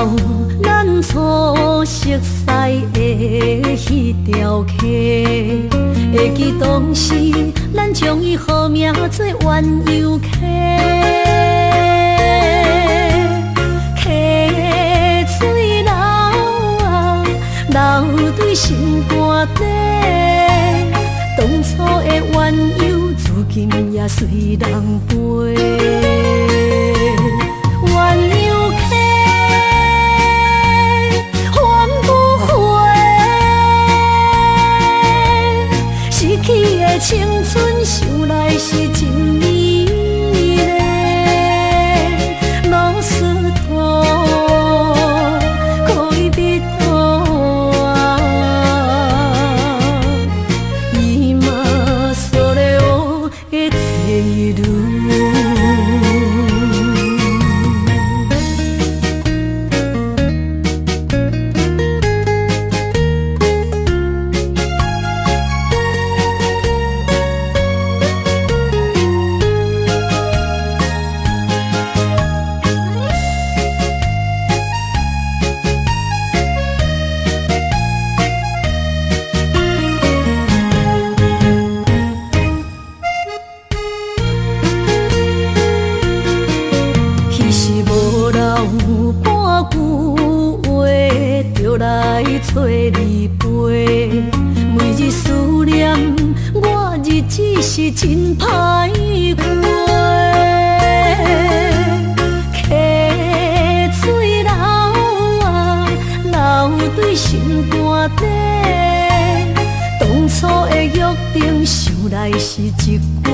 到咱初熟悉的迄条溪，会记当时咱将伊号名做鸳鸯溪。溪水流啊，流对心肝底。当初的鸳鸯，如今也随人飞。鸳鸯溪，翻不回，逝去的青春，想来是真美丽。老师徒，可以彼途啊，伊嘛所了的地路。找你陪，每日思念，我日子是真歹过。溪水流啊，流对心肝底。当初的约定，想来是一句话。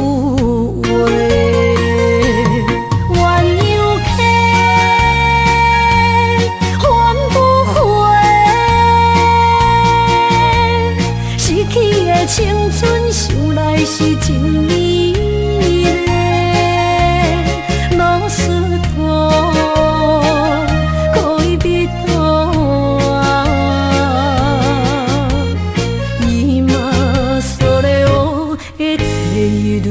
青春想来是真美丽，老师徒，可以彼途啊，伊嘛所了的地路。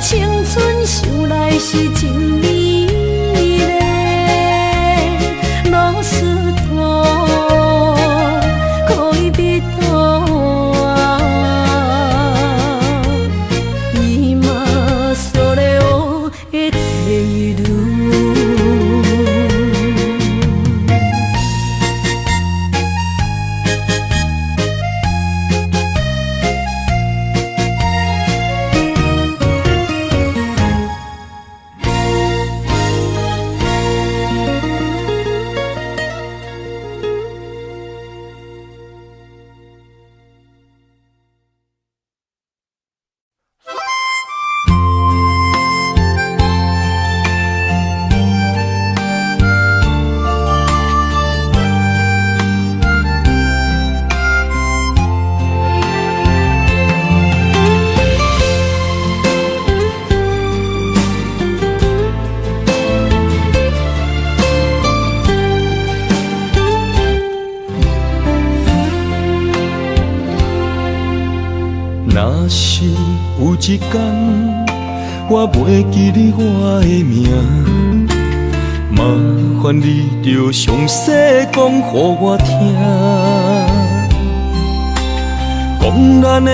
青春想来是真美丽，老师徒，可以彼途啊，伊嘛所了的地路。若是有一天我袂记你我的名，麻烦你着详细讲予我听，讲咱的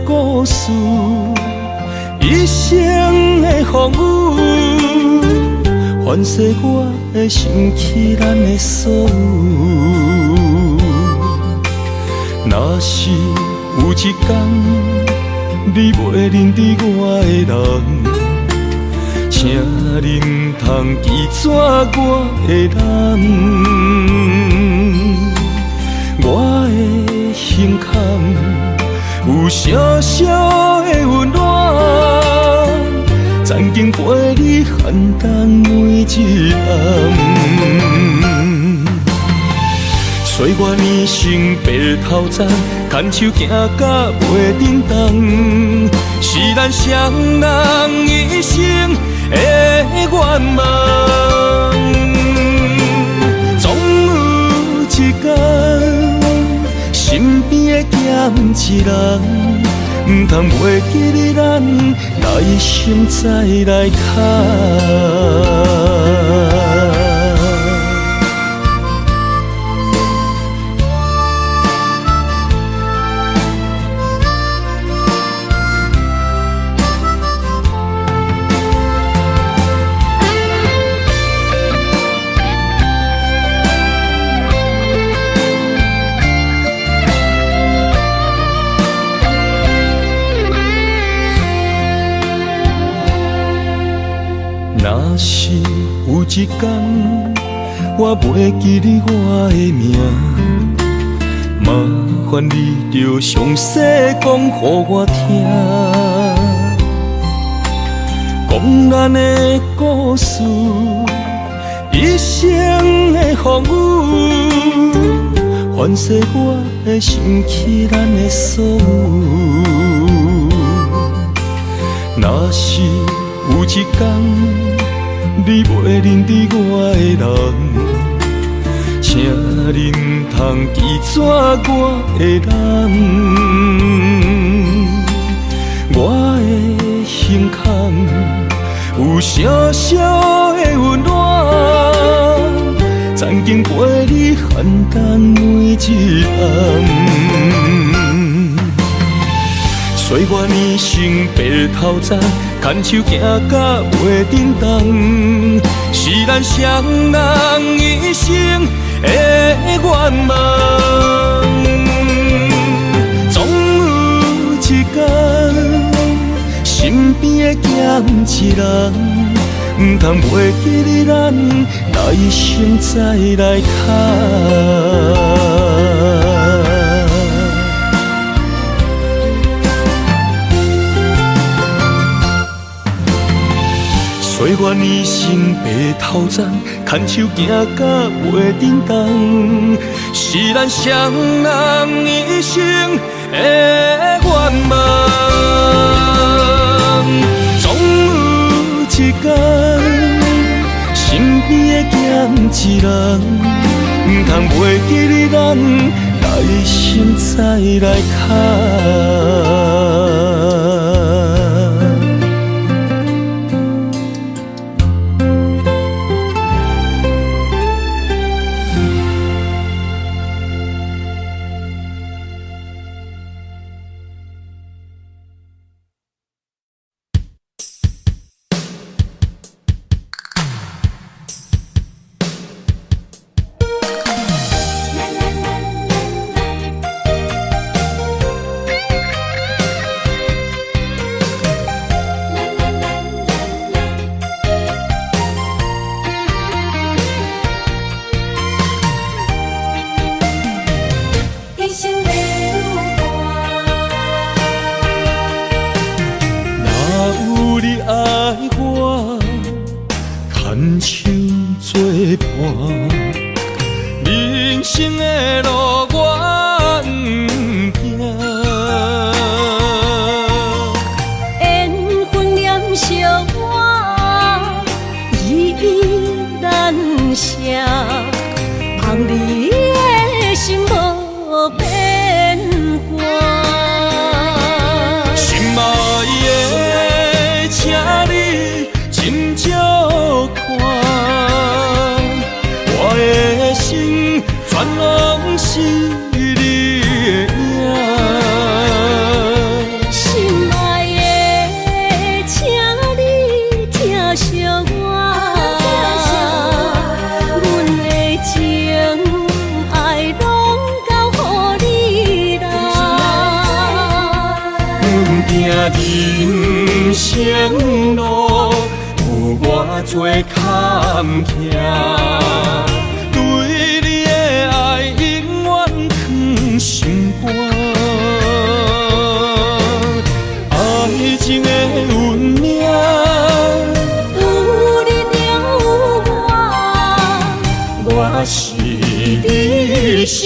故事，一生的风雨，反噬我会想起咱的所有。若是有一天你袂认得我的人，请你唔通记绝我的人。我的胸坎有小小的温暖，曾经陪你寒冬每一暗。岁月年成白头鬃，牵手行到袂振动，是咱双人一生的愿望。总有一天，身边的咸一人，唔通袂记你咱来生再来看。若是有一天我袂记你我的名，麻烦你着详细讲予我听，讲咱的故事，一生的风雨，反噬我的想起咱的所有。若是有一天，你袂认得我的人，请你唔通记住我的人。我的胸腔有小小的温暖，曾经陪你寒冬每一暗。岁月年成白头鬃，牵手行到袂振动，是咱双人一生的愿望。总有一天，身边的咸一人，唔通袂记你咱来生再来看。岁月年成白头鬃，牵手行到袂振动，是咱双人一生的愿望。总有一天，身边的咸一人，唔通袂记你咱来生再来看。人生的路我不行，缘分念相我依依难舍，望你的心无变卦。心爱的，请你斟酌看。全拢是你的影，心爱的，请你疼惜我，阮的情爱拢交予你啦。行人生路有偌多坎坷。心肝，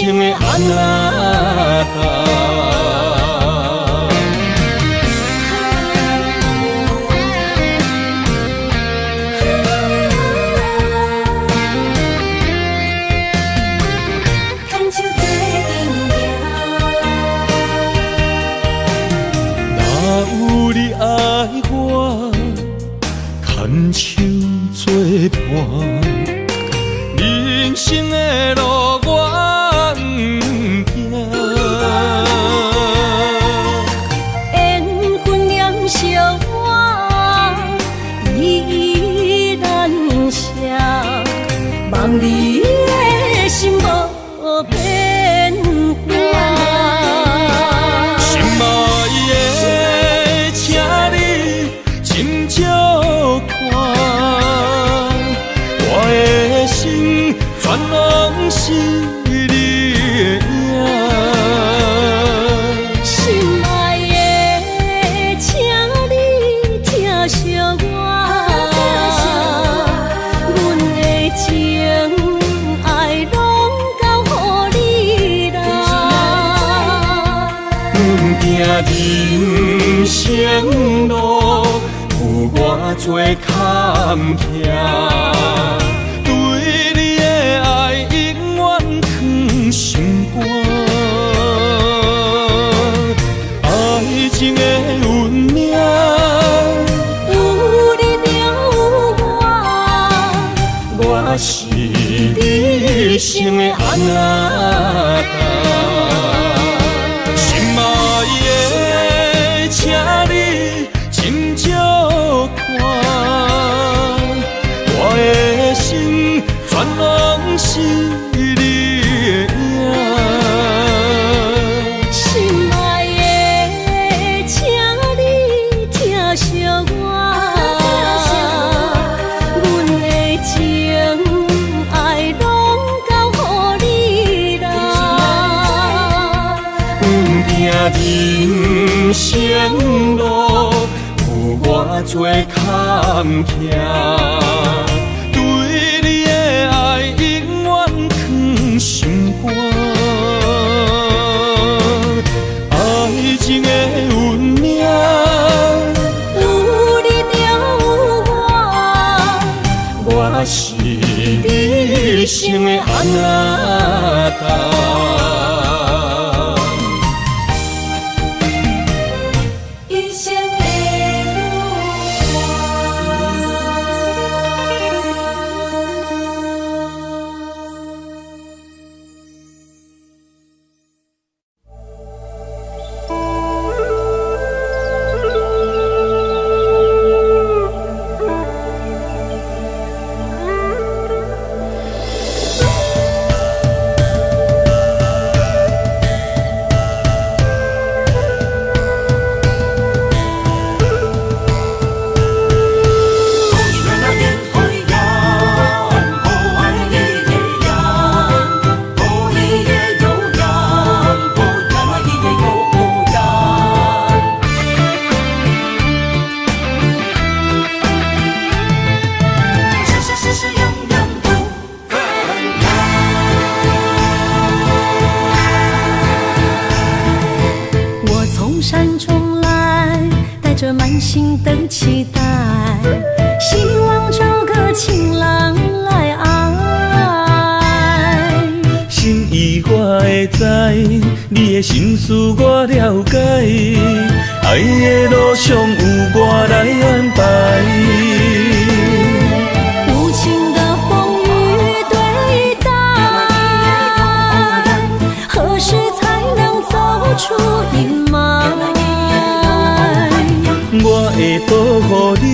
生的安那达。若有你爱我，牵手作伴。人生的路我不行，缘分念烧我依然写，望你的心无变卦。心爱的，请你斟酌看，我的心全拢是你的影。心爱的，请你疼惜我，阮的情爱拢交予你啦。阮行人生路，有我做坎坷。对你的爱永远藏心肝，爱情的运命，有你就有我，我是你生的安那达。心爱的，请你斟酌看，我的心全拢是你的影。心爱的，请你疼惜我，阮的情爱拢交予你啦。人生路，有我做坎坷。对你的爱永远藏心肝，爱情的运命，有你就有我，我是你生的安那达。一生的着满心的期待，希望找个情郎来爱。心意我会知，你的心思我了解，爱的路上有我来安排。无情的风雨对待，何时才能走出阴霾？我会保护你，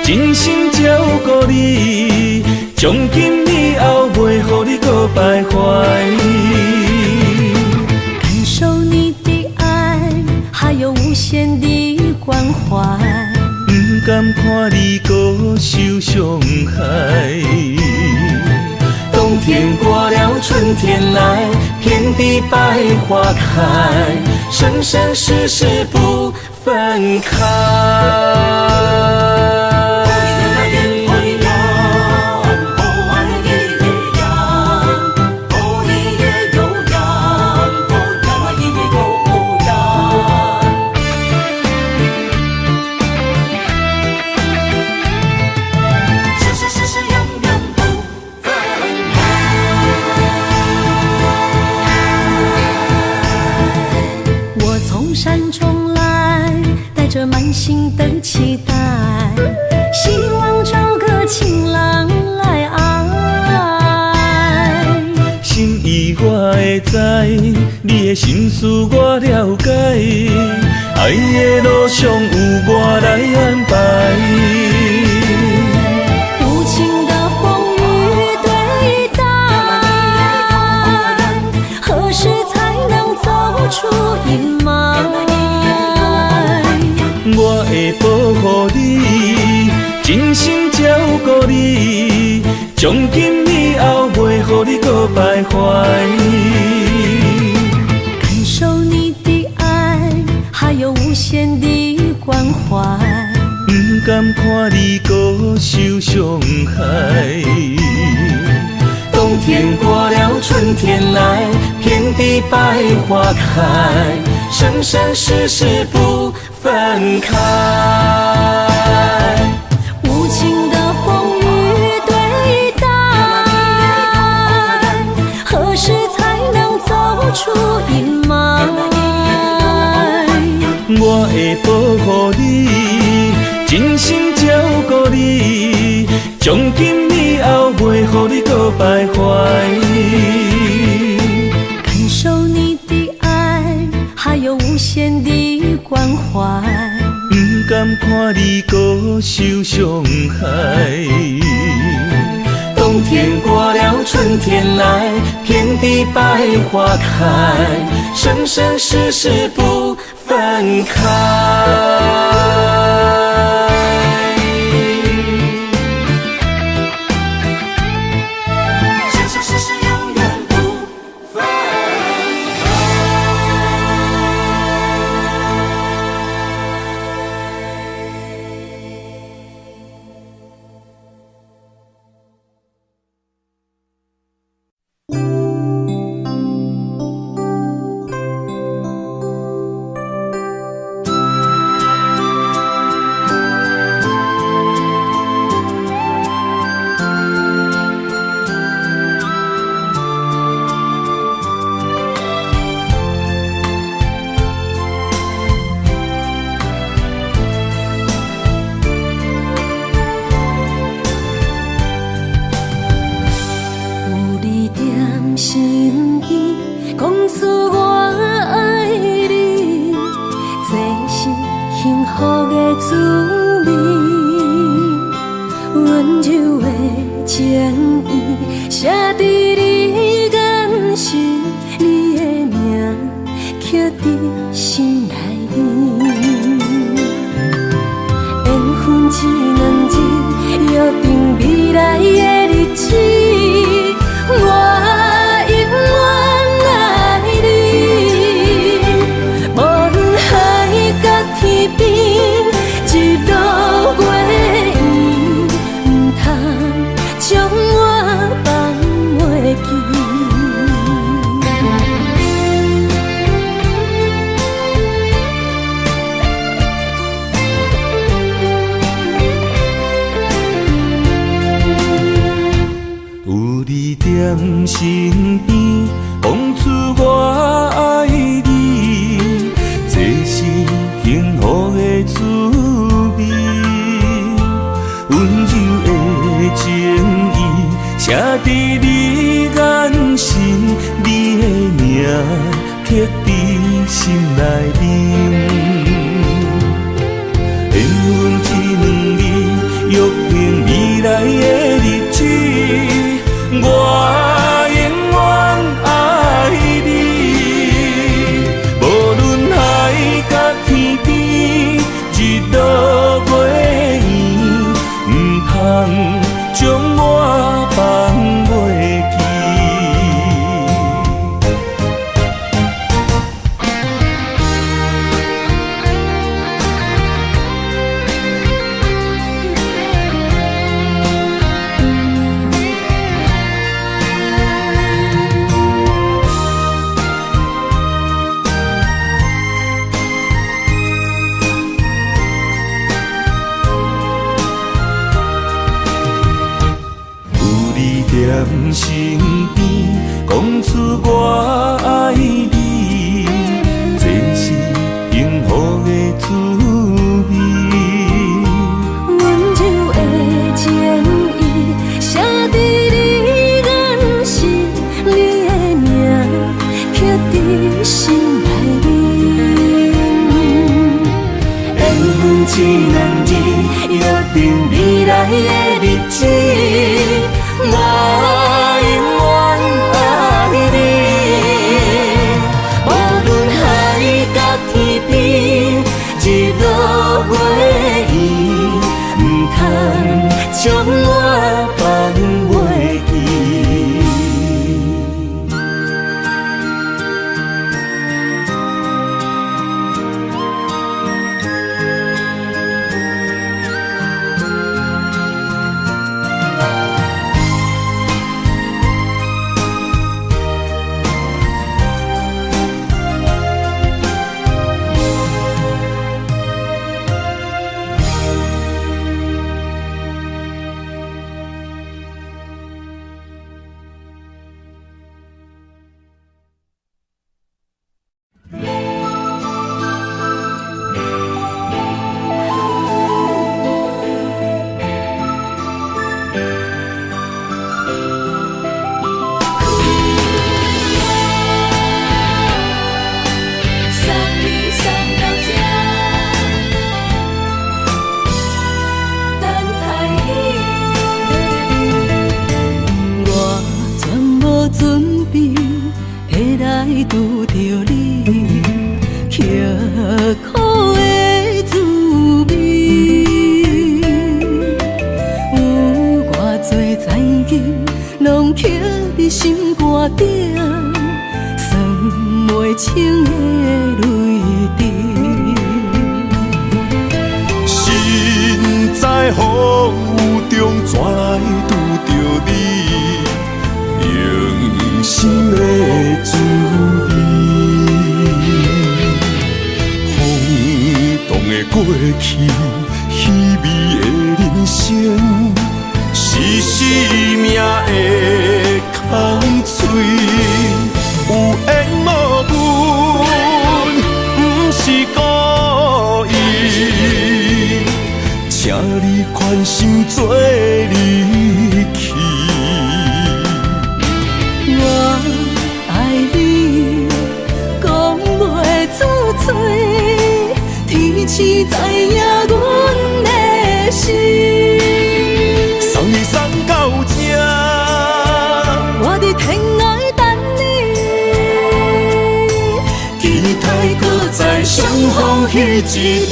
真心照顾你，从今以后袂予你搁徘徊。感受你的爱，还有无限的关怀，不甘看你搁受伤害。冬天过了，春天来，遍地百花开，生生世世不分开。满心的期待，希望找个情郎来爱。心意我会知，你的心思我了解，爱的路上有我来安排。无情的风雨对待，何时才能走出阴霾？我会保护你，真心照顾你，从今以后袂予你搁徘徊。感受你的爱，还有无限的关怀。不甘看你搁受伤害。冬天过了，春天来，遍地百花开，生生世世不分开。无情的风雨对待，何时才能走出阴霾？我会保护你，真心照顾你，从今以后袂予你搁徘徊。感受你的爱，还有无限的关怀。不甘看你搁受伤害。冬天过了，春天来，遍地百花开，生生世世不分开。生生世世永远不分开。身边，放出我爱你，这是幸福的滋味。温柔的情意写在你眼神，你的名刻在心内面。缘分一两字，约定未来的日子。我永远爱你，无论海角天边，日落月圆，不通将我放袂记。一两日，约定未来的日子，我永远爱你。无论海角天边，日落月圆，不通将我放袂记。拄着你，刻苦的滋味，有偌多情景，拢刻伫心肝顶，算袂清的泪滴。心在风雨中，怎来拄着你？用心的滋味，轰动的过去，稀微的人生，是生命的空嘴，有缘无分，不是故意，请你宽心做离去。我爱你，讲袂出嘴，天赐知影阮的心。送你送到这，我伫天涯等你，期待搁再相逢彼一日。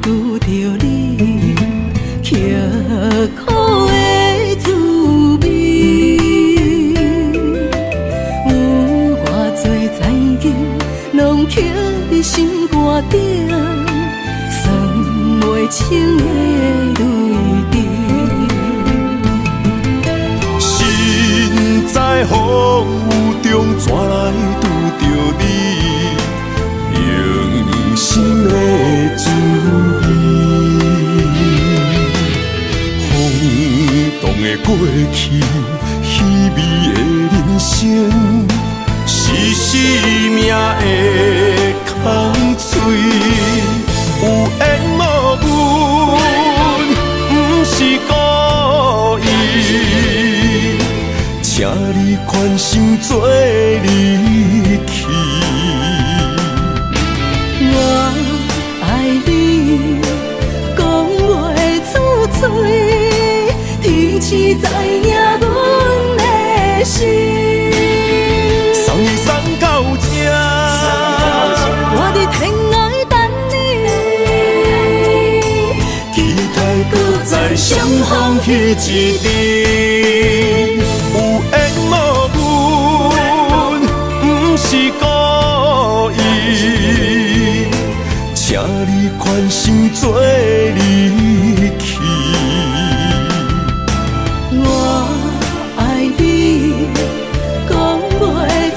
拄着你，刻苦的滋味，有偌多情景，拢刻伫心肝顶，算袂清的泪滴。心在风雨中，怎来拄着你？用心的滋味，轰动的过去，稀微的人生，是生命的空嘴，有缘无分，不是故意，请你宽心做离去。我爱你，讲袂出嘴，天赐知影阮的心。送你送到这，我伫天涯等你，期待搁再相逢彼一日。有缘无分，不是故意，请你宽心做离去。我爱你，讲袂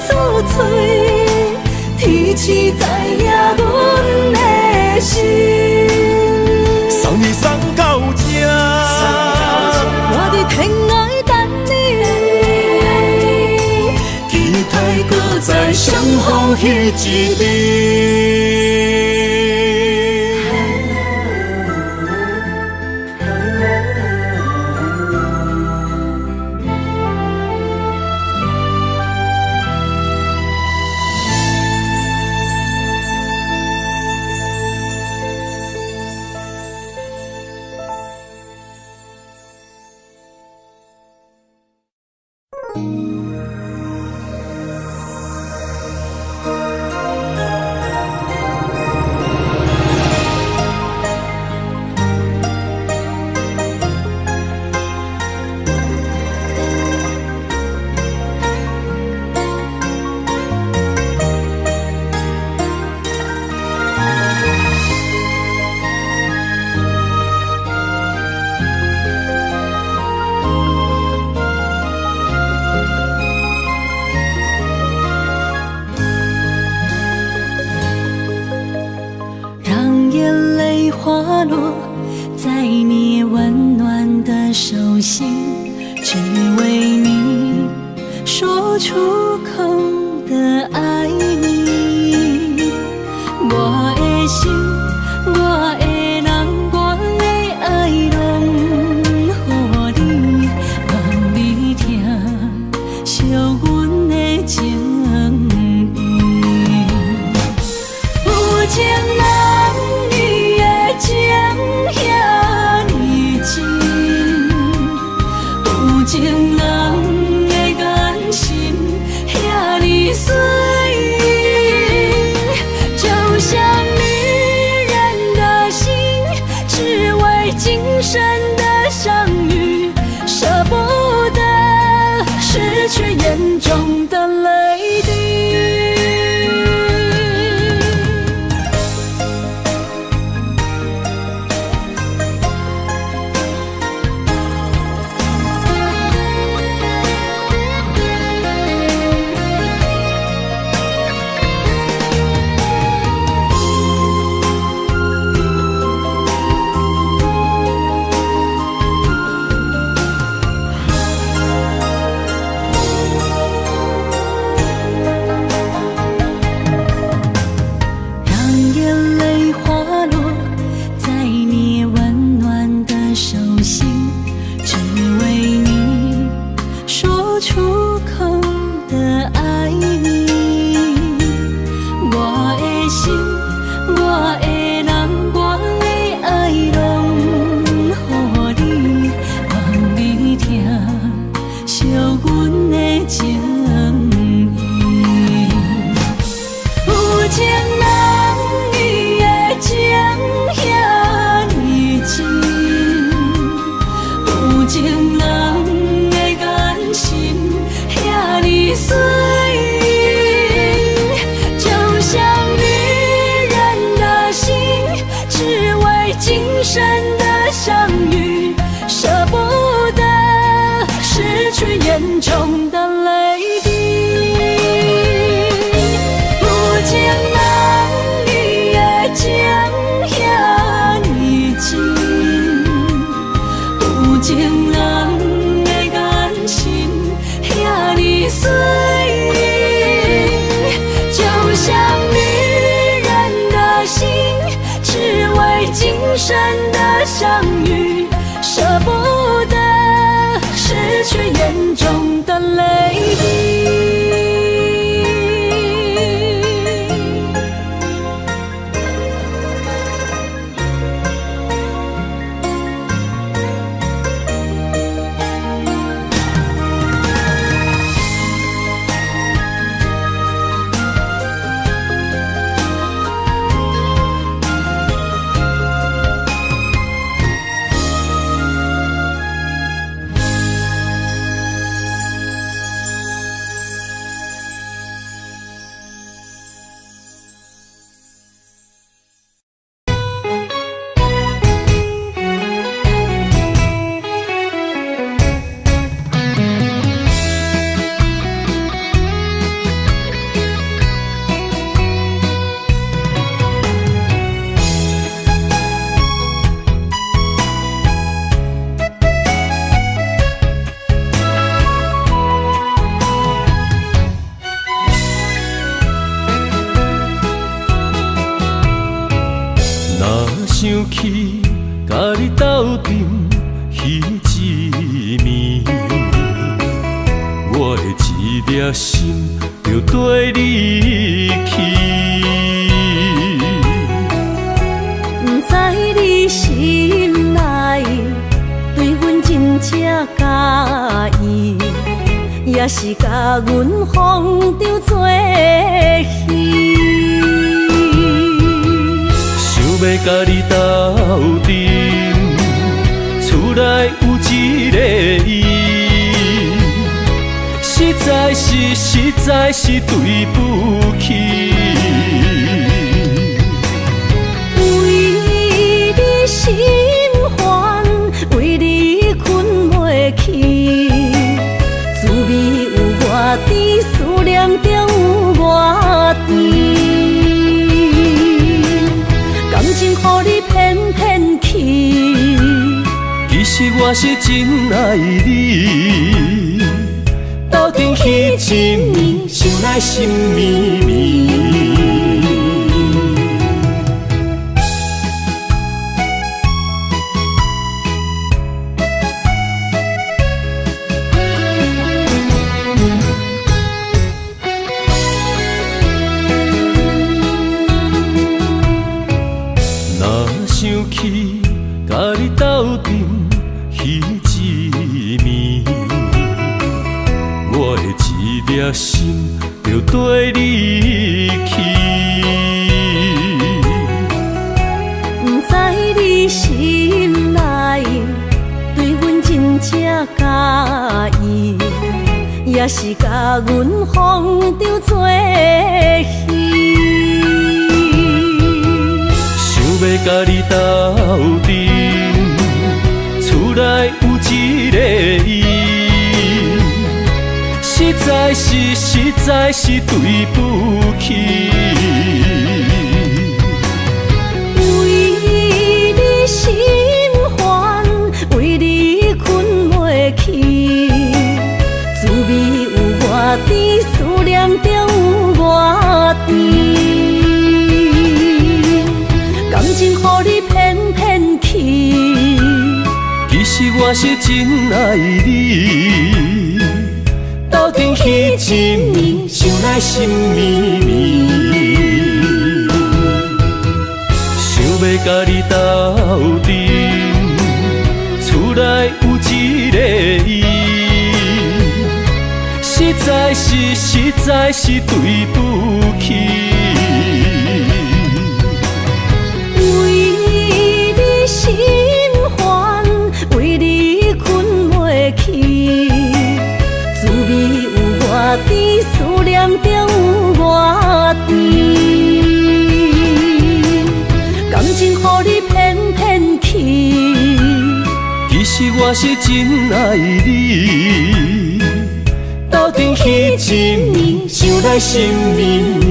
出嘴，天赐知影阮的心。来相逢彼一日。在你温暖的手心，只为你说出口的爱你。我的心，我的人，我的爱拢予你，望你听惜阮的情意。有情人你的情遐呢真，有情人的眼神遐呢水，就像女人的心，只为今生的相遇，舍不得失去眼中的泪滴。眼中的泪滴，有情人你的情遐呢真，有情人的眼神遐呢水，就像女人的心，只为今生的相遇，舍不得失去眼中的泪滴。想起甲你斗阵彼一暝，我的一粒心就跟你去。不知你心内对阮真正介意，也是甲阮放着做戏。想要甲你斗阵，厝内有一个伊，实在是对不起。为你心烦，为你困袂去，滋味有偌甜，思念就有偌甜。感情予你骗骗去，其实我是真爱你。斗阵彼一暝，想来心绵绵。想起甲你斗阵彼一暝，我的一粒心就跟你去。不知你心内对阮真正介意，也是甲阮放着做戏。要甲你斗阵，厝内有一个伊，实在是对不起。为你心烦，为你困袂去，滋味有偌甜，思念就有偌甜。感情予你骗骗去，其实我是真爱你。斗阵彼一暝，想来心绵绵。想要甲你斗阵，厝内有一个伊，实在是对不起。心烦，为你困袂去，滋味有偌甜，思念就有偌甜。感情予你骗骗去，其实我是真爱你。斗阵彼一暝，想来心绵绵。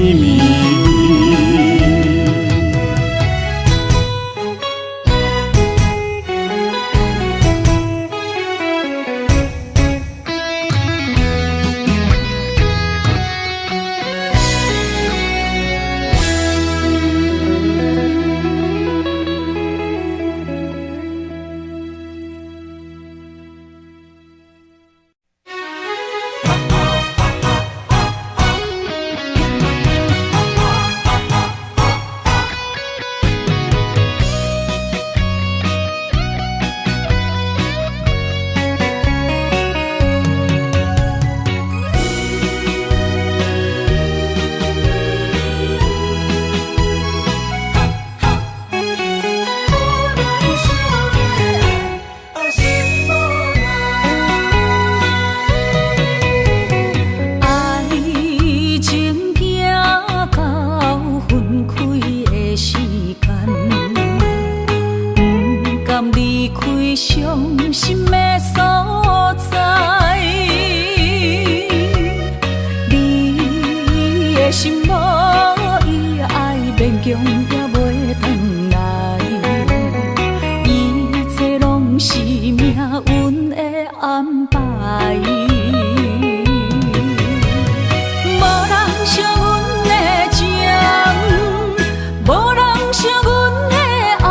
无人惜阮的爱，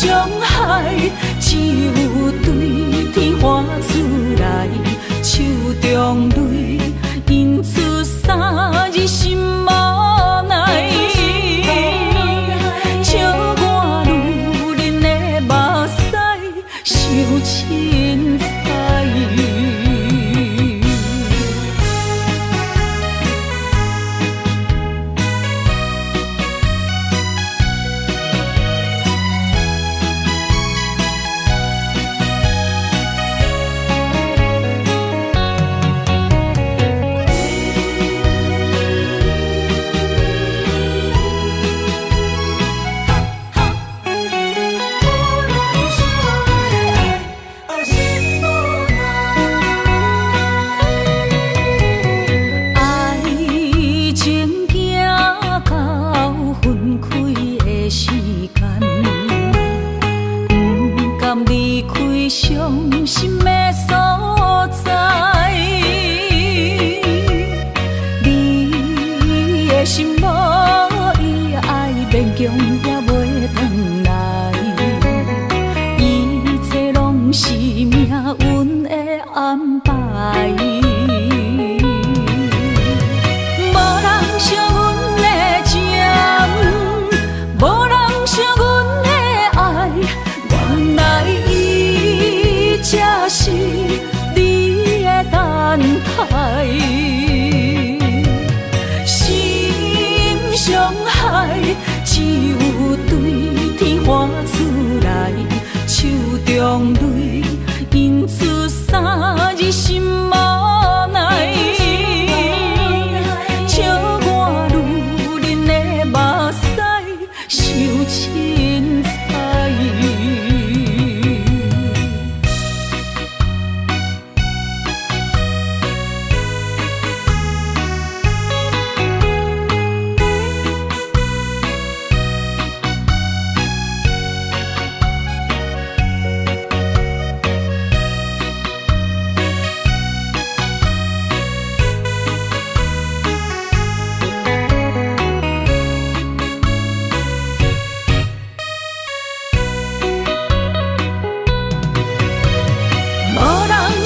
伤害，只有对天花出来，手中泪印出三字心无奈。笑我女人的目屎，受凊彩。伤心的所在，你的心无伊爱勉强也袂转来，一切拢是命运的安排。无人惜阮的情，无人惜阮的爱，原来才是你的等待，心伤害，只有对天花出来，手中泪印出三字心无奈。笑我女人的目屎，受凊彩。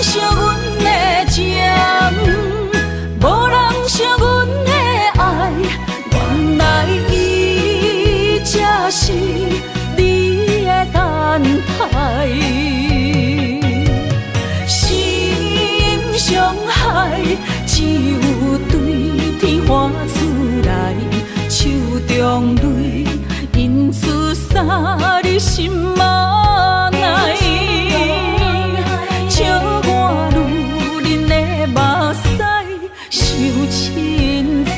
惜阮的情，无人惜阮的爱，原来伊才是你的等待。心伤害，只有对天花出来，手中泪印出三字心无奈。笑我女人的目屎，受凊彩。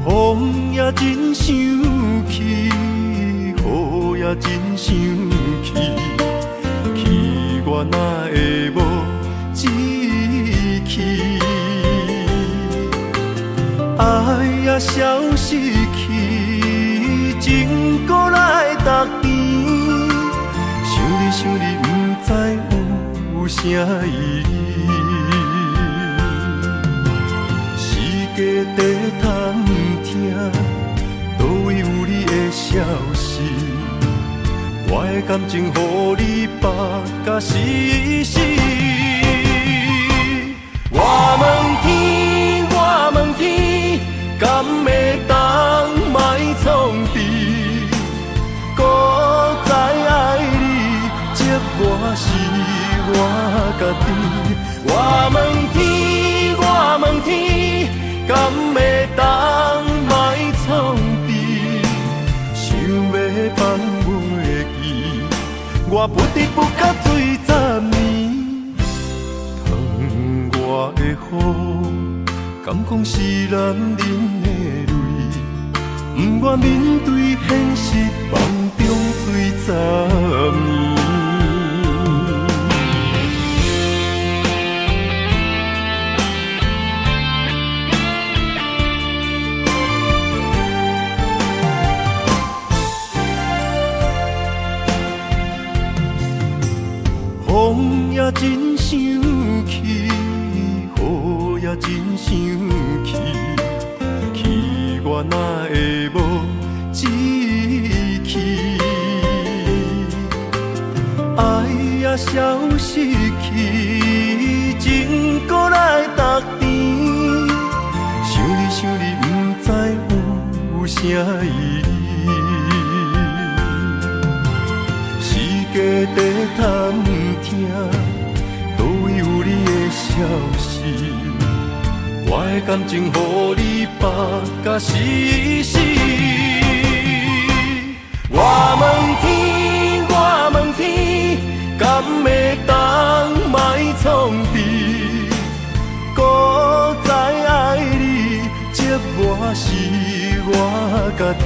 风也真生气，雨也真生气，气我哪会无志气？爱也消失去，情搁来逐甜。想你，不知有啥意义。世界地通听，倒位有你的消息？我的感情，予你绑甲死死。我问天，我问天，敢会当莫创治？搁再爱你，责我是我家己。我问天。敢会当莫创治？想要放袂记，我不得不甲水10年。疼我的雨，敢讲是男人的泪，不愿面对现实，梦中水10年。风也真生气，雨也真生气，气我哪会无志气？爱也消失去，情搁来逐甜。想你想你，不知有啥意义。家底探听，倒位有你的消息？我的感情，予你绑甲死死。我问天，我问天，敢会当莫创治？搁再爱你，接我是我家己。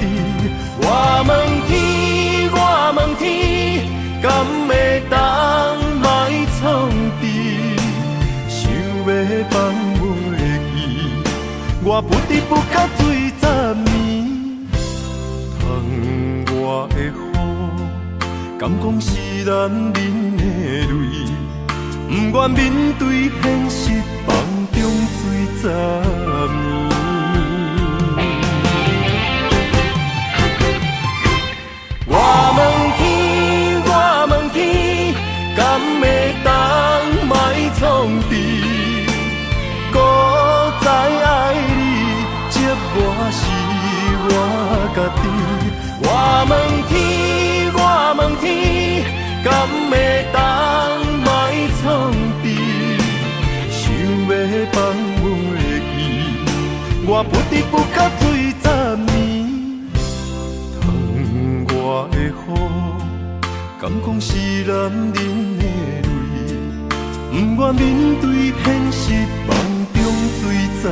我问天，我问天。敢会当莫创治？想要放袂记，我不得不甲水10年。疼我的雨，敢讲是男人的泪，不愿面对现实，梦中水10年。我问天，我问天，敢会当莫创治？搁再爱你，接我是我家己。我问天，我问天，敢会当莫创治？想要放袂记，我不得不甲水10年。我的雨，敢讲是男人的泪，不愿面对现实，梦中水10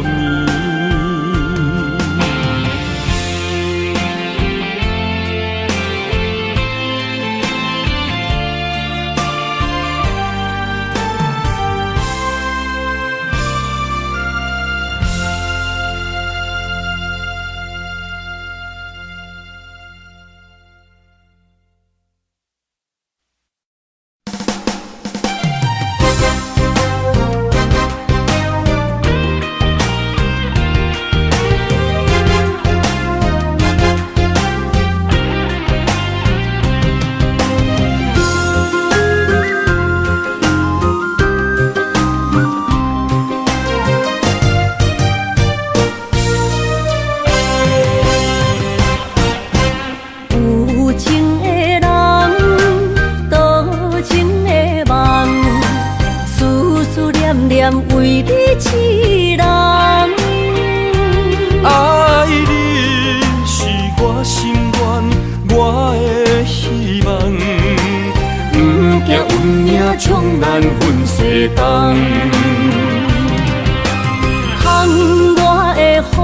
年。为你痴人，爱你是我心愿，我的希望，不惊运命冲咱分世东。窗外的风，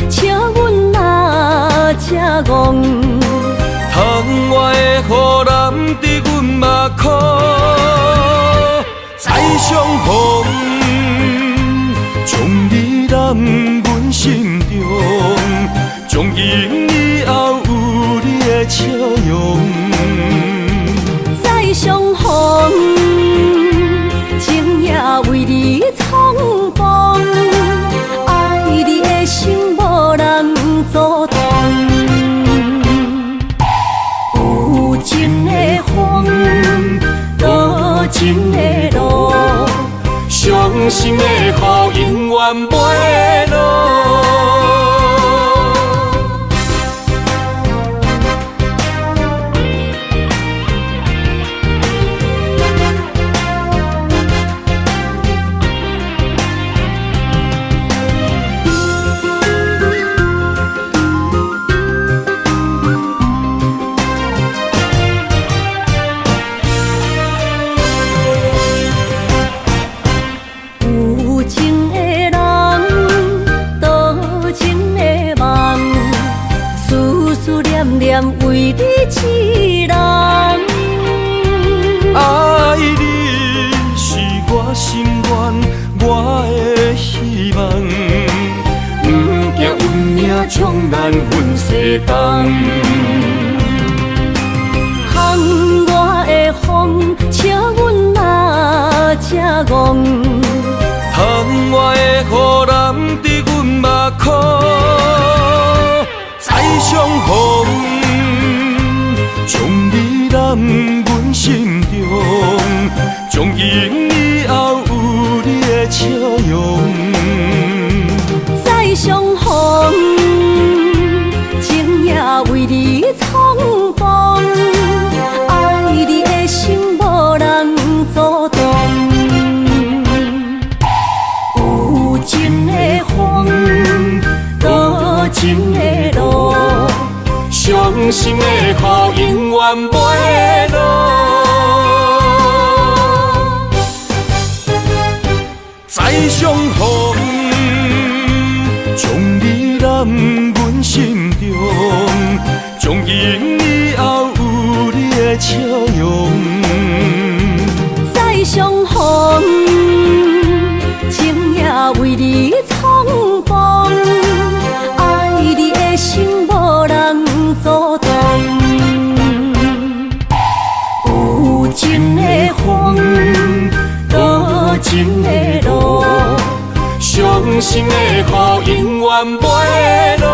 笑阮哪只戆？窗外的雨淋伫阮目眶，再相逢。将你揽阮心中，从今以后有你的笑容。再相逢，情也为你苍茫，爱你的心无人阻挡。有情的风，多情的路。伤心的雨永远袂落。咱分世东。巷外的风，笑阮哪这戆。窗外的雨淋伫阮目眶，再相逢，将你揽阮心中，从今以后有你的笑容。再相逢，情也为你冲动，爱你的心无人阻挡。有情的风，多情的路，伤心的雨永远袂落。再相逢，将你揽阮心中，从今以后有你的笑容。再相逢，情也为你冲动，爱你的心无人阻挡。有情的风，多情的路，伤心的雨永远袂落。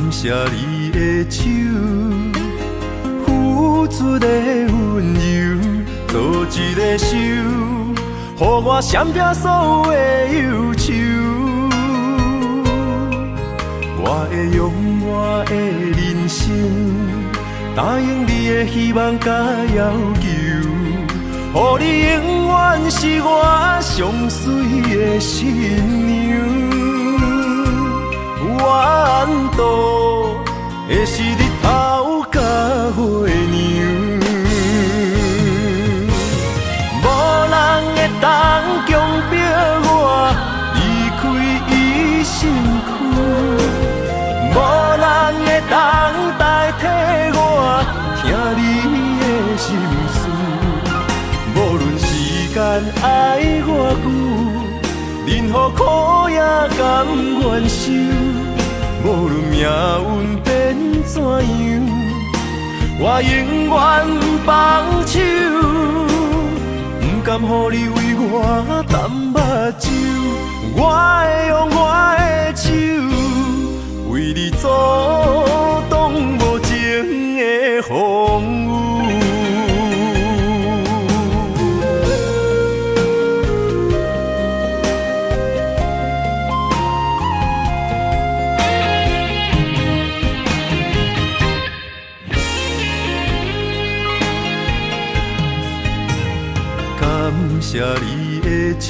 谢你的手，付出的温柔，做一个手，予我闪避所有的忧愁。我会用我的人生，答应你的希望甲要求，予你永远是我上水的新娘。缘途会是日头甲月亮，无人会当强迫我离开伊身躯，无人会当代替我听你的心事。无论时间爱偌久，任何苦也甘愿受。无论命运变怎样，我永远不放手，不甘予你为我淡目睭。我会用我的手，为你阻挡无情的风雨。谢你的手，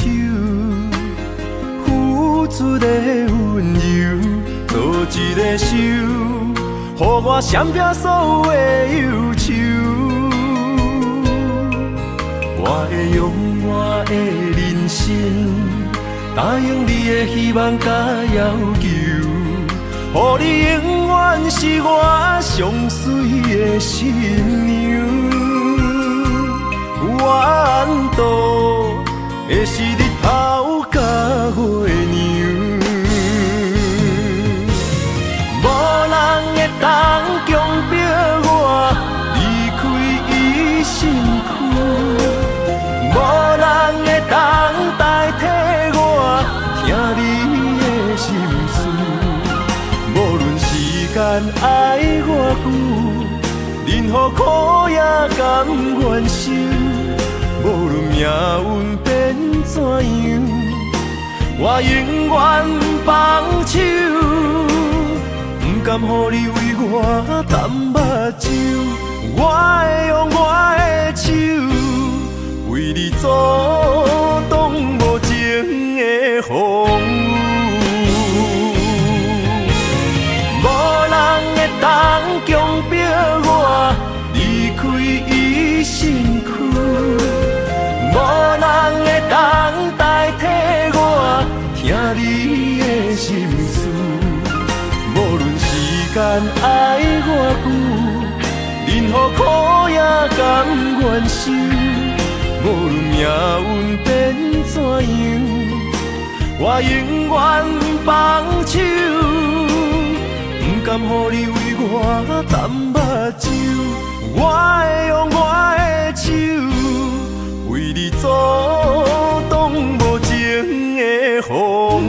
付出的温柔，做一个手，予我闪避所有的忧愁。我会用我的人生，答应你的希望甲要求，予你永远是我上水的新娘。缘途会是日头甲月亮，无人会当强迫我离开伊身躯，无人会当代替我听你的心事。无论时间爱偌久，任何苦也甘愿受。无论命运变怎样，我永远放手，不甘予你为我淡目睭。我会用我的手，为你阻挡无情的风雨。无人会当强迫我离开伊身躯，无人会当代替我听你的心事。无论时间爱偌久，任何苦也甘愿受。无论命运变怎样，我永远放手，不甘予你为我淡目睭。我会用我的手，为你阻挡无情的风雨。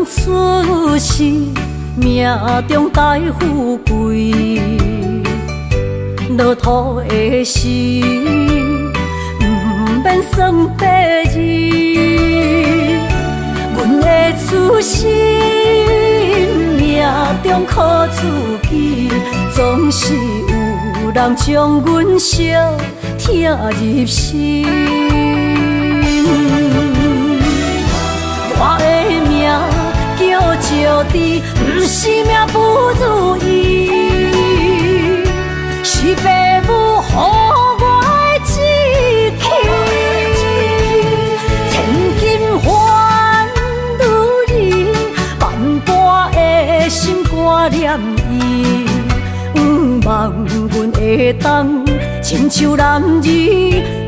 出世命中带富贵，落土的时，不免算白字。阮的出身命中靠自己，总是有人将阮惜听入心。我的命叫石地，不是命不如意，是父母予我的志气。千金换如意，万般的心肝念伊，望阮会当亲像男儿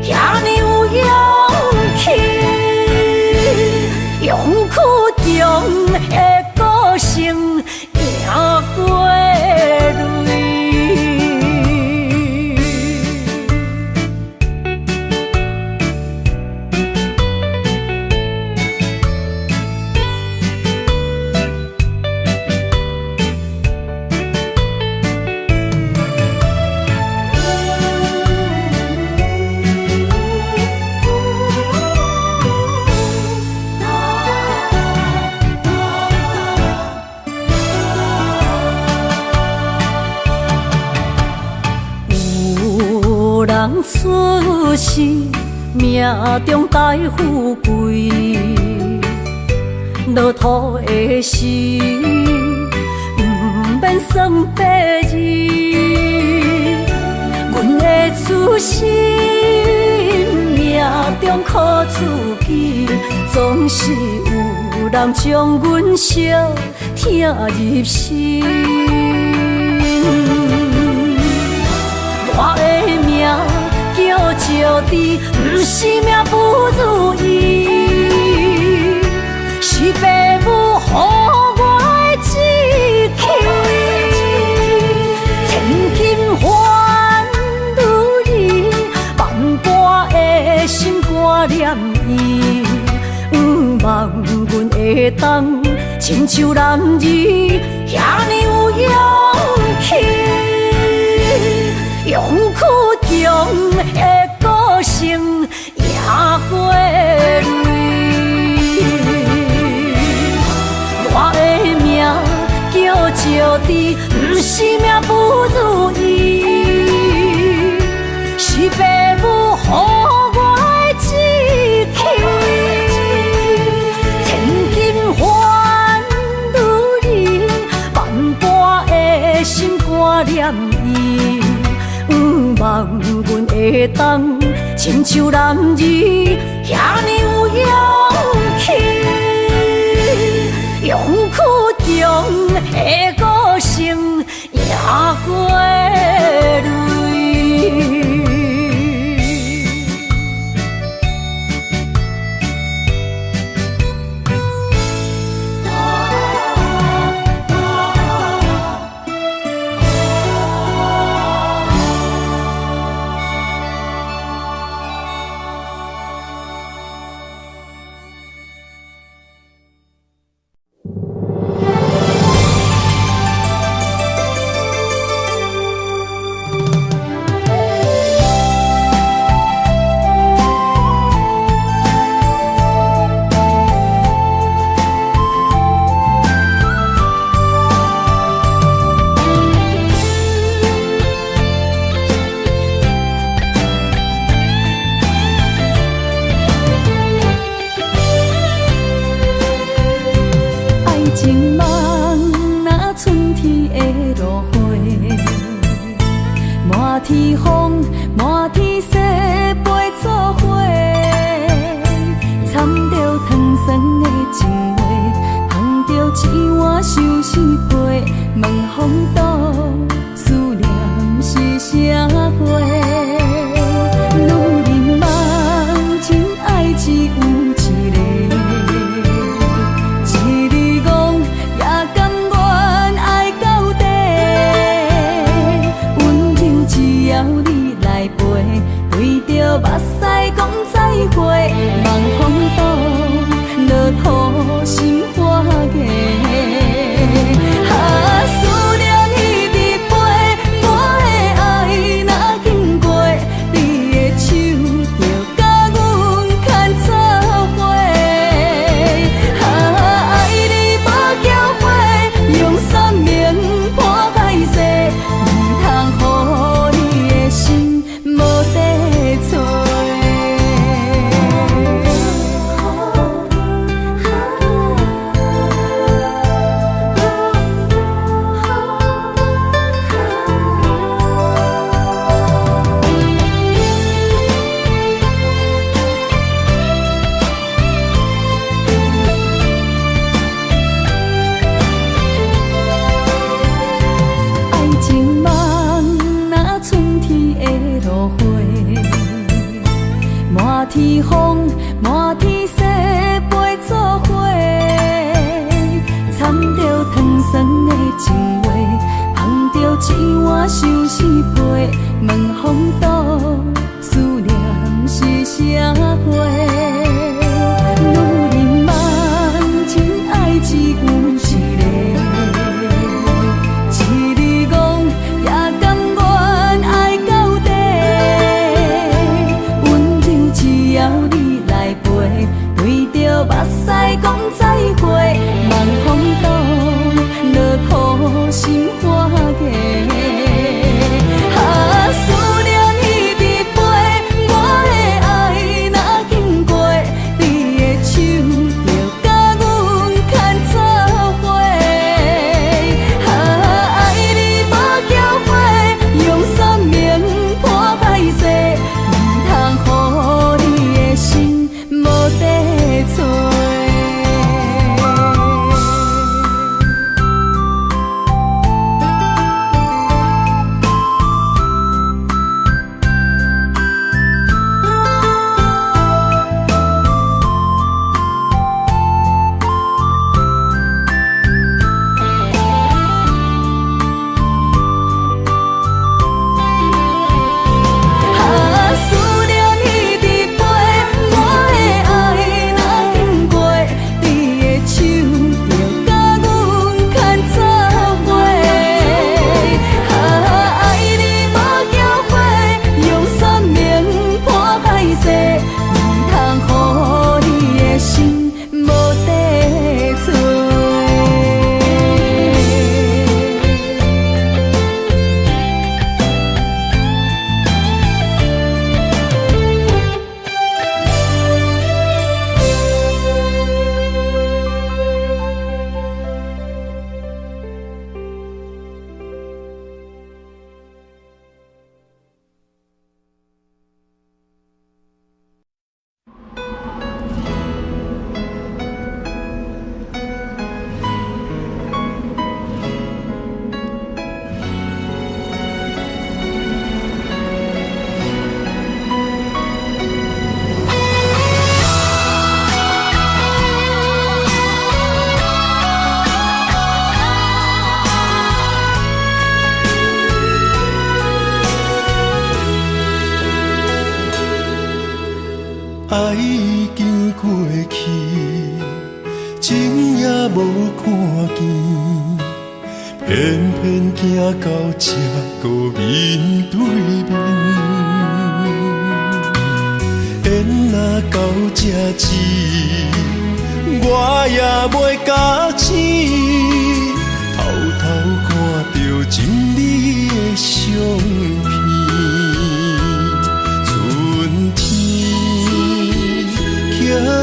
遐尼有勇气。勇屈中的个性，赢过泪。出世命中带富贵，落土的时，不免算白字。阮的出身命中靠自己，总是有人将阮惜听入心。我的命叫石地，不是命不如意，是父母予我的志气。千金换如意，万般的心肝念伊，望阮会当亲像男儿遐尼有勇气。勇屈中的个性，赢过泪。我的命叫石地，不是命不如意，是父母予我的志气。千金换的冬，亲像男儿遐尼有勇气，勇屈强的个性也过泪。天风，满天雪，陪做伙，掺着糖酸的情话，捧着一碗相思杯，问风度，思念是啥货？女人梦情爱只有一个，一日讲也甘愿爱到底。只要你来陪，对着目屎讲再会，望风度，落土心花芽。思念彼直飞，我的爱若经过，你的手就甲阮牵做伙。爱你无缴费，用生命破海誓，唔通予心无地找。爱情梦若春天的落花，满天风，满天雪，陪做伙，掺着糖酸的情话，捧着一碗相思杯，问风度，思念是啥货？女人梦情爱只有一个。一日讲也甘愿爱到底，温柔只要你来陪，对着目屎讲再会，望风度，落土心花芽。思念彼直飞，我的爱若经过，你的手就甲阮牵做伙。爱你无缴费，用生命破海誓，唔通予你的心无地找。已经过去，情也无看见，偏偏行到这个面对面。缘若到这时，我也袂假醒，偷偷看到真美的相片。春天刻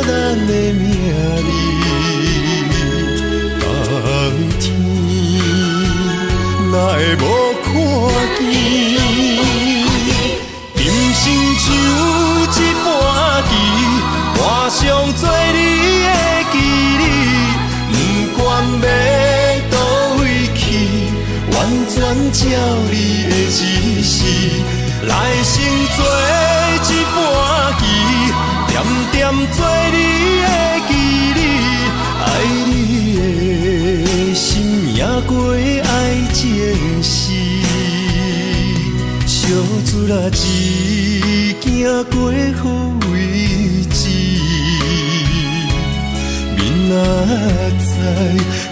咱的名字，冬天哪会无看见？今生像一盘棋，换上做你的记忆，不管要倒位去，完全照你的指示，来生做一盘棋，点点做你的记忆，爱你的心也过爱情诗，小船仔一行过好位置，明仔载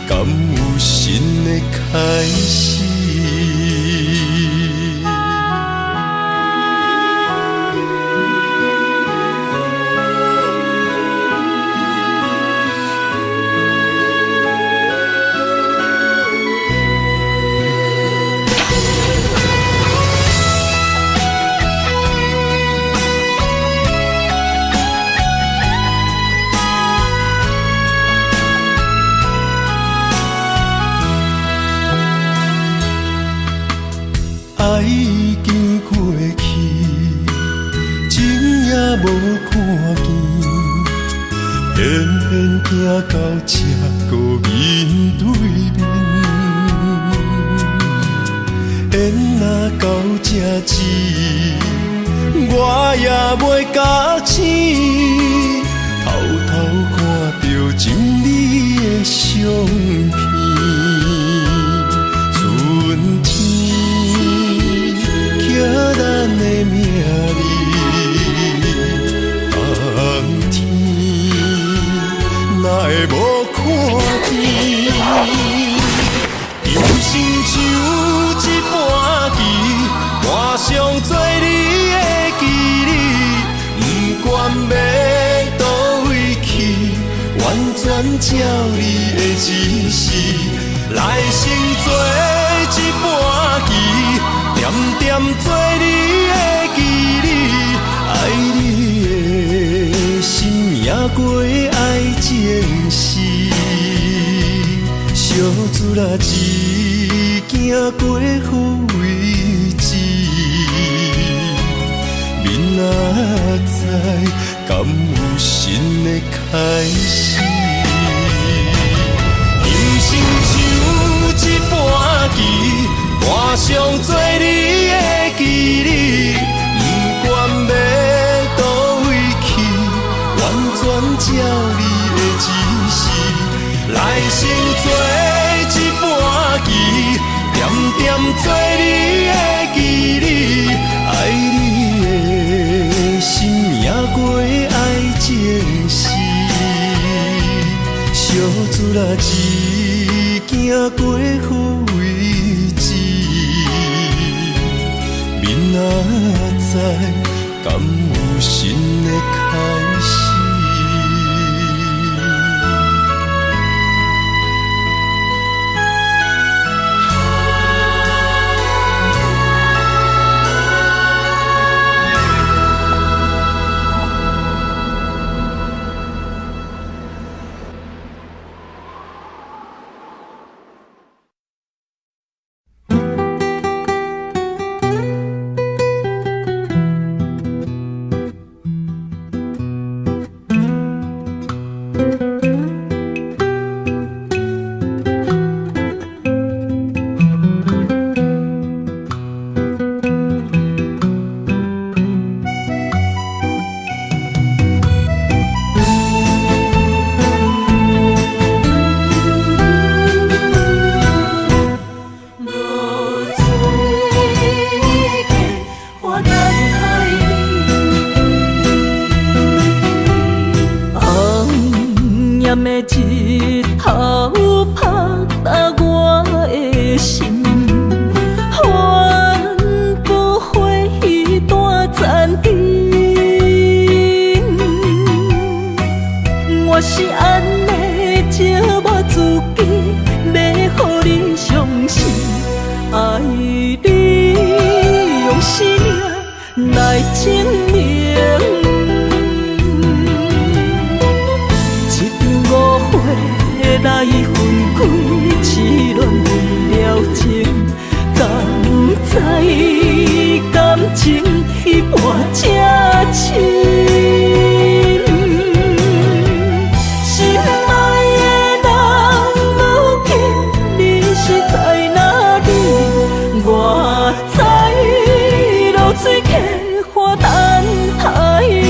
敢有新的开始？爱已经过去，情也无看见，偏偏行到这个面对面。缘若到这时，我也袂假醒，偷偷看到真美的相片。春天刻咱的名字，冬天哪会无看见？今生像一盘棋，换上做你的记忆，不管要倒位去，完全照你的指示，来生做一盘棋，点点做你的记忆，爱你的心也过爱情诗，小船仔一行过好位置，明仔载敢有新的开始？人生像一盘棋，换上做你的记忆，不管要倒位去，完全照你的指示，来生做一盘棋，点点做你的记忆，爱你的心也过爱情诗，小船仔一行过好位置，明仔载敢有新的开始？炎的日头拍打我的心，帆布花雨大残阵。我是安尼寂寞自己，要予你相信，爱你用生命来证明。来分开，痴恋为了情，敢知感情一半才深。心爱的人，如今你是在哪里？我知露水客花等待你。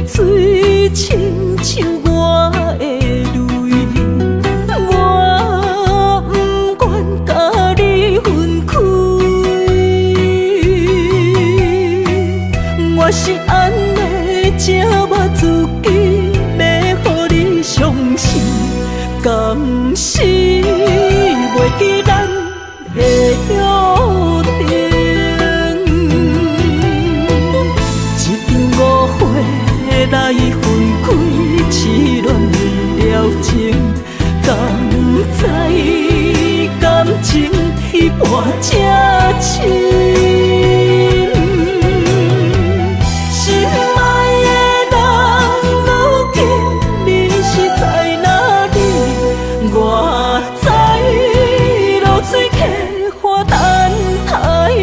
水亲像我的泪，我不愿甲你分开。我是安尼寂寞自己，要予你相信，甘是袂记咱的约定。来分开，痴恋为了情，敢知感情一半才深。心爱的人，如今你是在哪里？我知露水客花等待你。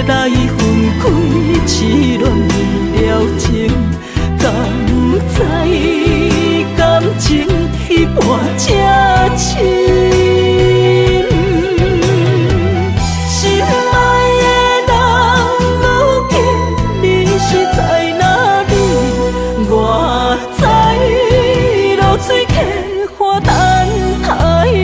来分开，痴恋为了情，敢知感情一半才深。心爱的人，如今你是在哪里？我知露水客花等待你。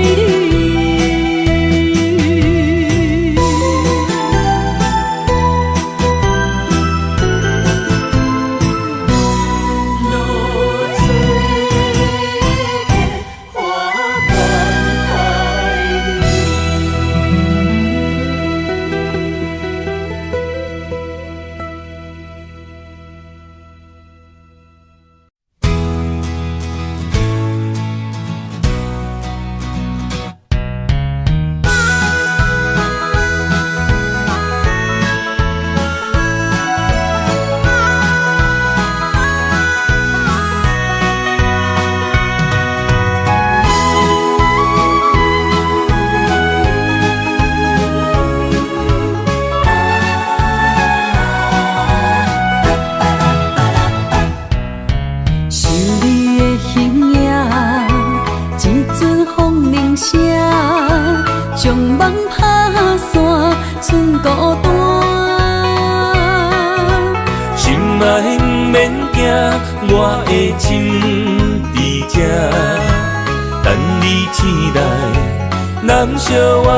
将梦拍散，剩孤单。心爱不免惊，我的心伫这，等你醒来，难相我。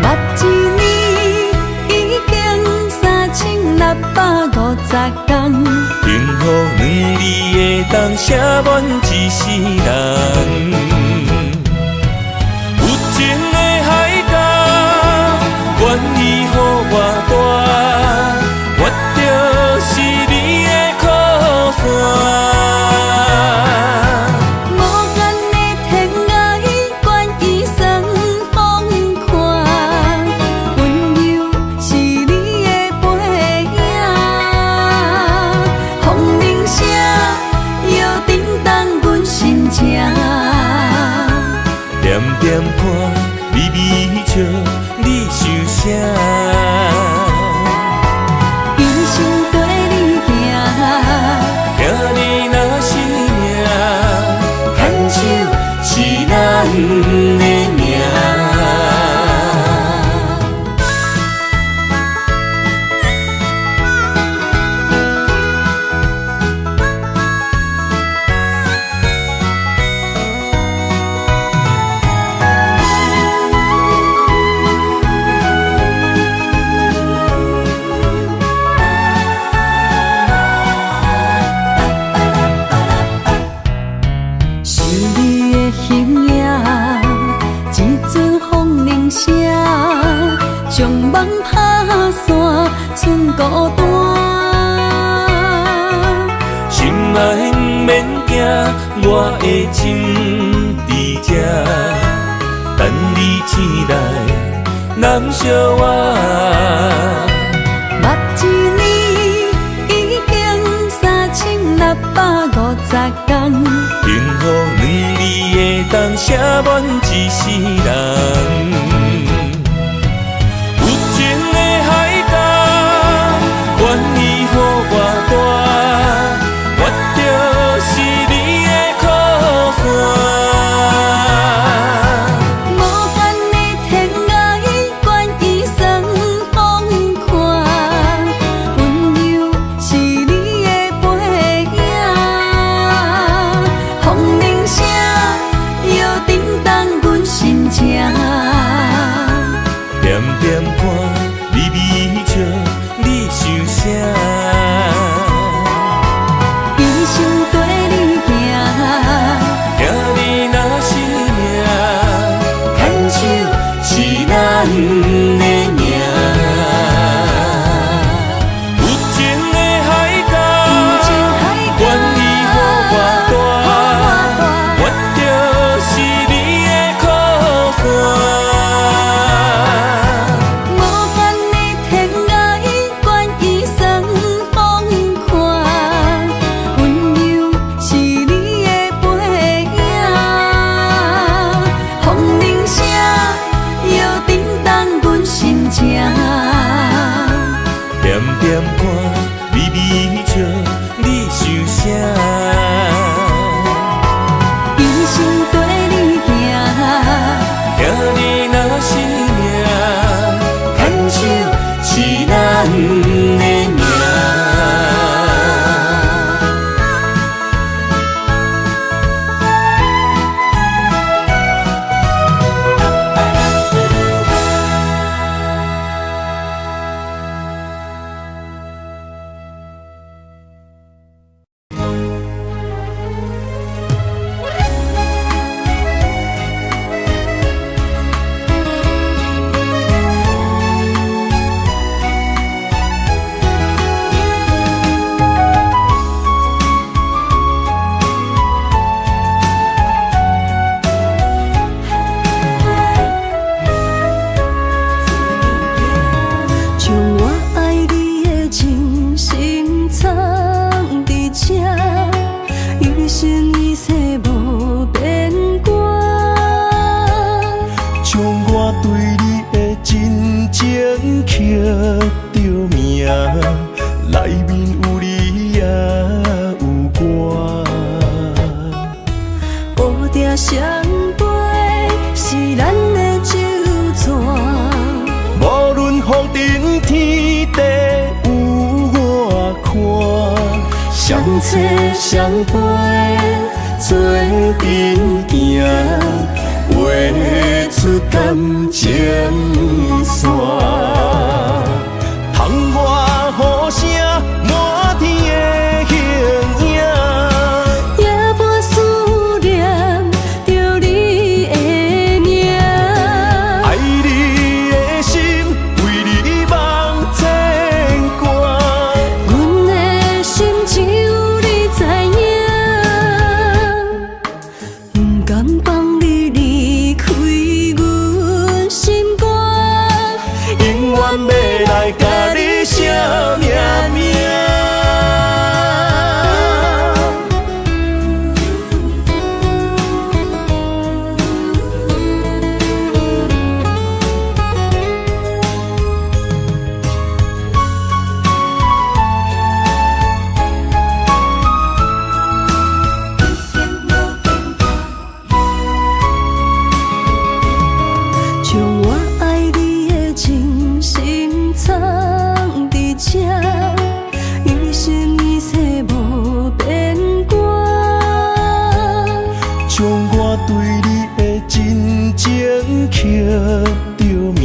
目一年已经3650天，幸福两字会当写满一世人。点看，微微笑，你想啥？一生跟你行，行你若是命，牵手是咱的命。将梦拍散，剩孤单。心爱免惊，我的心伫这，等你醒来，难相我。目一年已经3650天，幸福两字会当写满一世人。点看，微微笑，你想啥？一生跟你行，行你若是命，牵手是咱的命。有情的海角，愿意予我带，我就是你的靠山。点看，微微笑，你想啥？一生跟你行，行你若是命，牵手是咱的命。相陪是咱的酒泉，无论风尘天地有我看，相撮相陪做阵行，画出感情线。窗外雨声满天的形影。永远要为你的真情刻着名，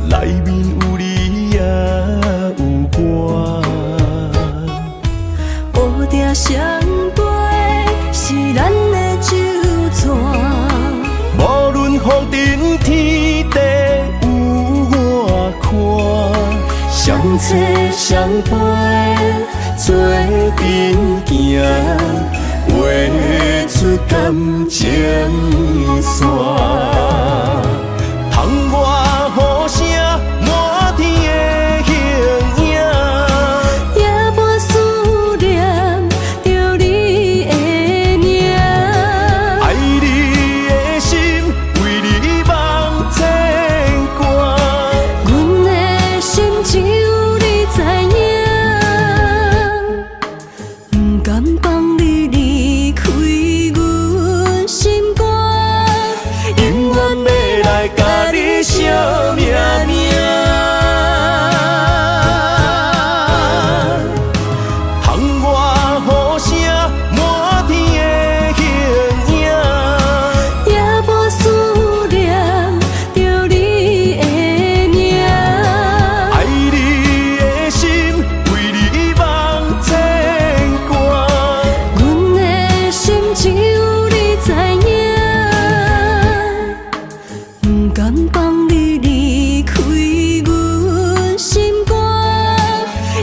内面有你也有我。乌蝶双飞是咱的酒泉，无论风尘天地有我看，相切相陪做阵行，画出感情线。窗外雨声满天的形影，夜半思念着你的名。爱你的心为你梦牵挂，阮的心只有你知影，不甘放你离开阮心肝，永远要来甲你惜命命。窗外雨声满天的形影，夜半思念着你的名。爱你的心为你梦牵挂，阮的心只有你知影，不甘放你离开阮心肝，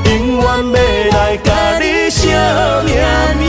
永远要来甲你惜命命。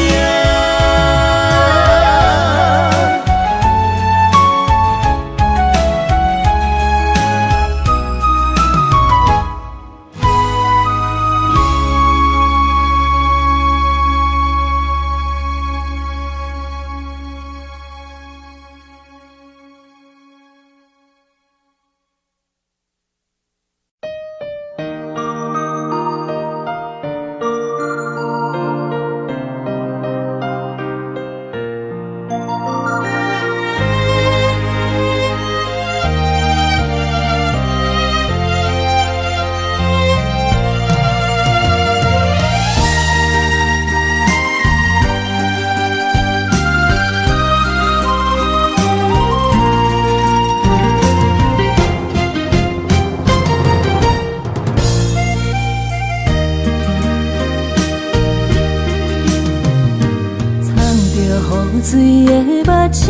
雨水的目睭，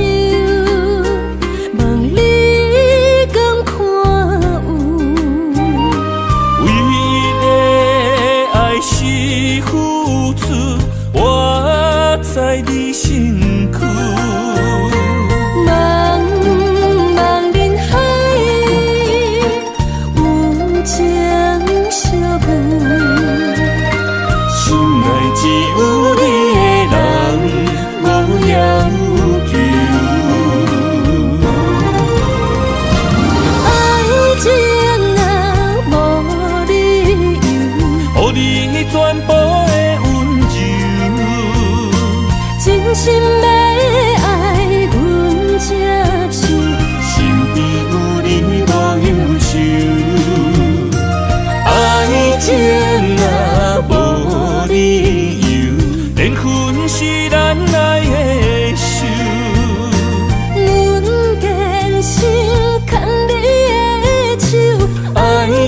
问你敢看有？为你的爱是付出，我在你身躯。茫茫人海，有情相伴，心内只有你的人，无要求。爱情啊，无理由，予你全部的温柔，真心要爱阮才像，身边有你无忧愁。爱情啊，无理由，缘分是咱来的手。阮坚信牵你的手，爱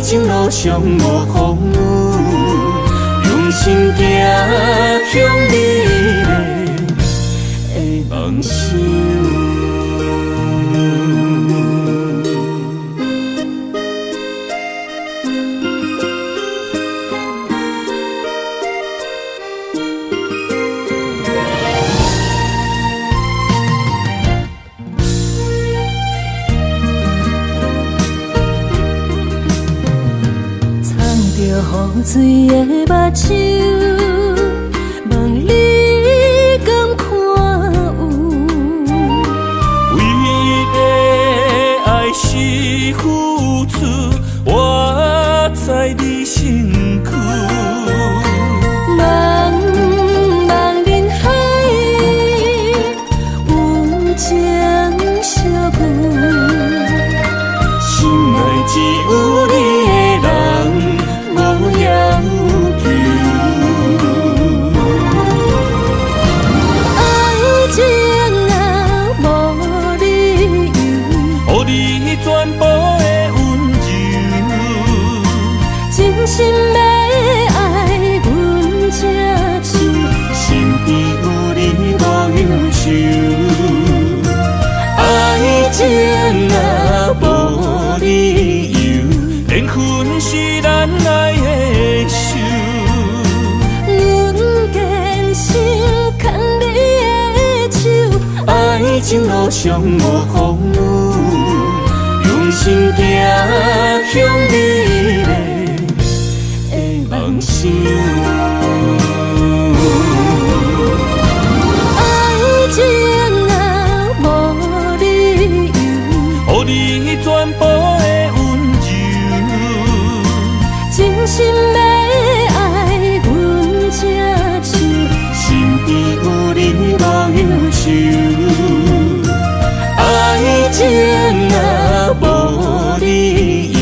情路上无风雨，用心行向你的梦想。雨水的目睭，问你敢看有？为你的爱是付出，我在你身躯。茫茫人海，有情相伴，心内只有你的人，无要求。爱情啊，无情路上无风雨，用心行向美丽的梦想。爱情啊，无理由，予你全部的温柔，真心要爱阮才像，身边有你无忧愁。爱情啊，无理由，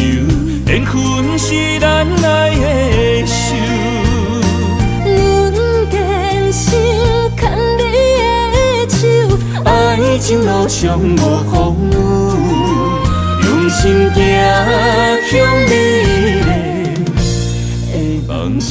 缘分是咱爱的手。阮坚心牵你的手，爱情路上无风雨，用心行向美丽的梦想。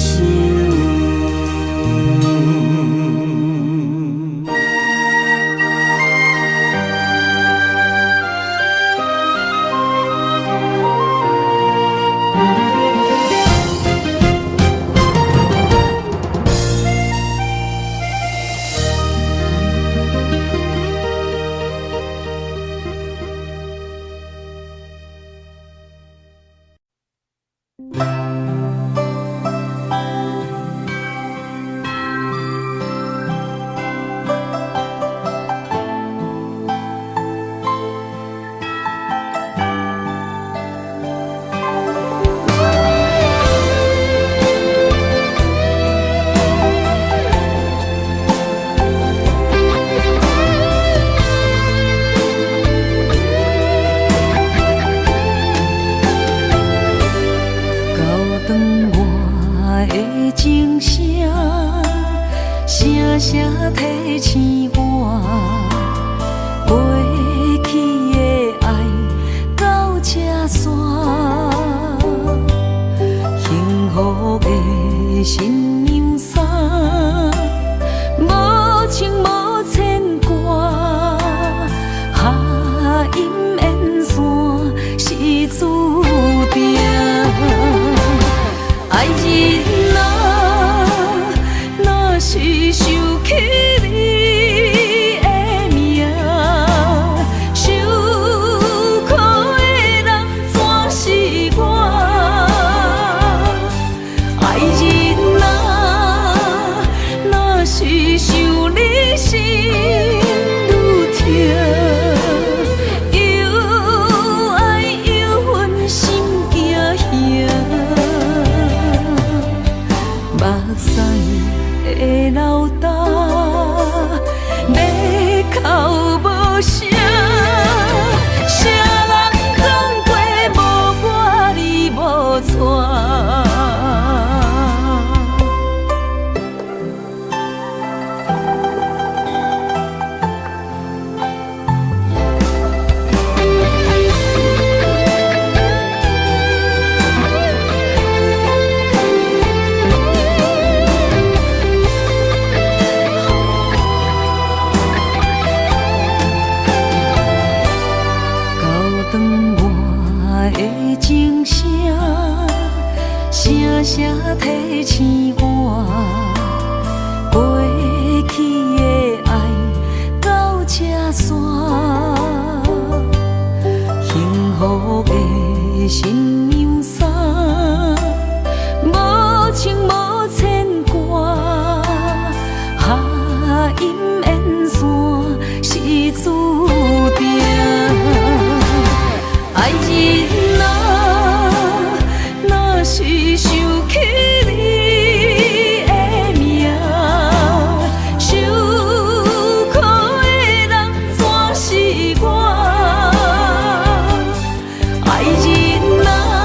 爱人啊。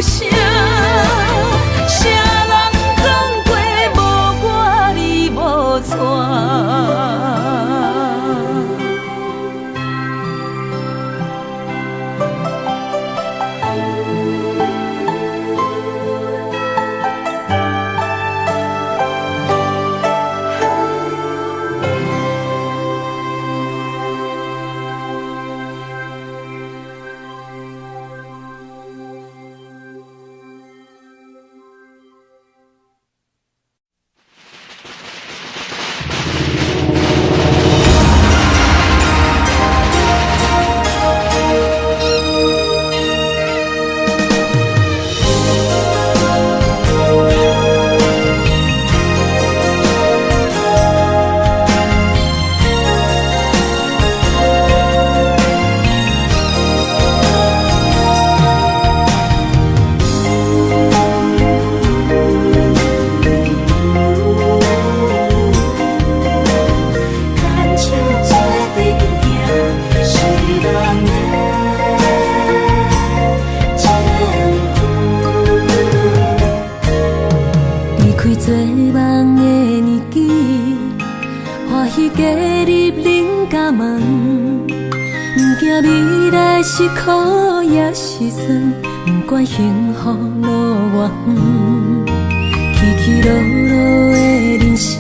声，谁人讲过无我你无带？做梦的年纪，欢喜加入恁家门，不惊未来是苦也是酸，不管幸福路偌远，起起落落的人生，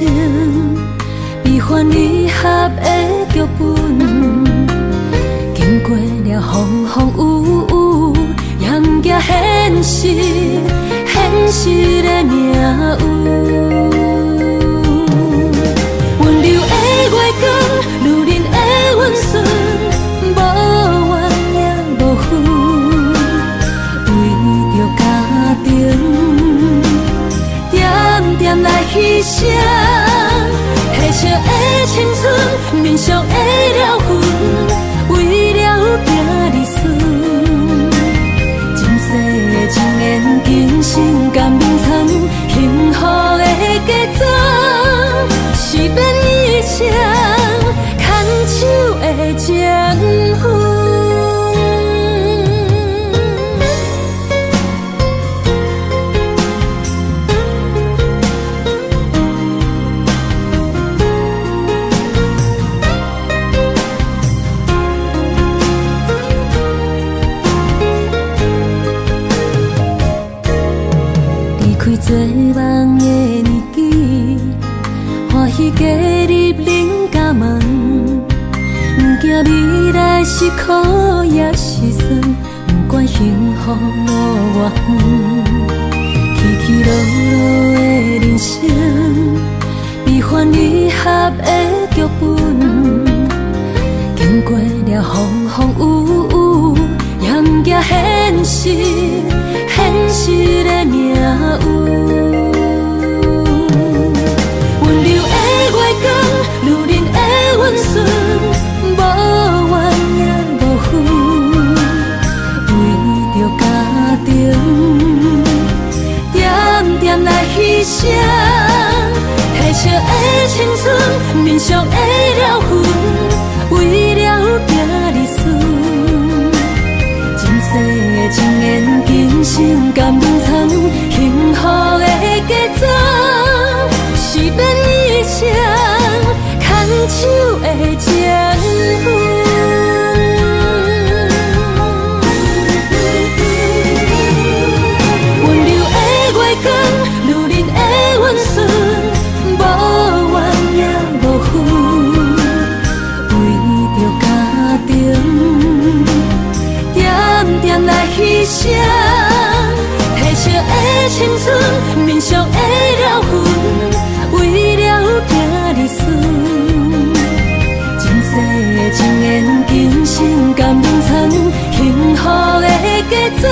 悲欢离合的剧本，经过了风风雨雨，也不惊现实。现实的命运，温柔的月光，女人的温顺，无怨也无恨，为着家庭，点点来牺牲，褪色的青春，面上的了痕，为了行日顺。情缘今生甘眠藏，幸福的假装，是变一生牵手的情分。做梦的年纪，欢喜加入恁家门，不惊未来是苦也是酸，不管幸福路偌远，起起落落的人生，悲欢离合的剧本，经过了风风雨雨，也不惊现实，现实的命运。温柔的月光，女人的温顺，无怨也无恨，为着家庭，点点来牺牲，褪色的青春，面上的了痕，为了行日顺。前世的情缘，今生甘眠藏，幸福的假装，是变一生牵手的情分。温柔的月光，女人的温顺，无怨也无恨，为着家庭。点点来牺牲，褪色的青春，面上的了痕，为了行日顺。前世的情缘，今生甘眠藏，幸福的假装。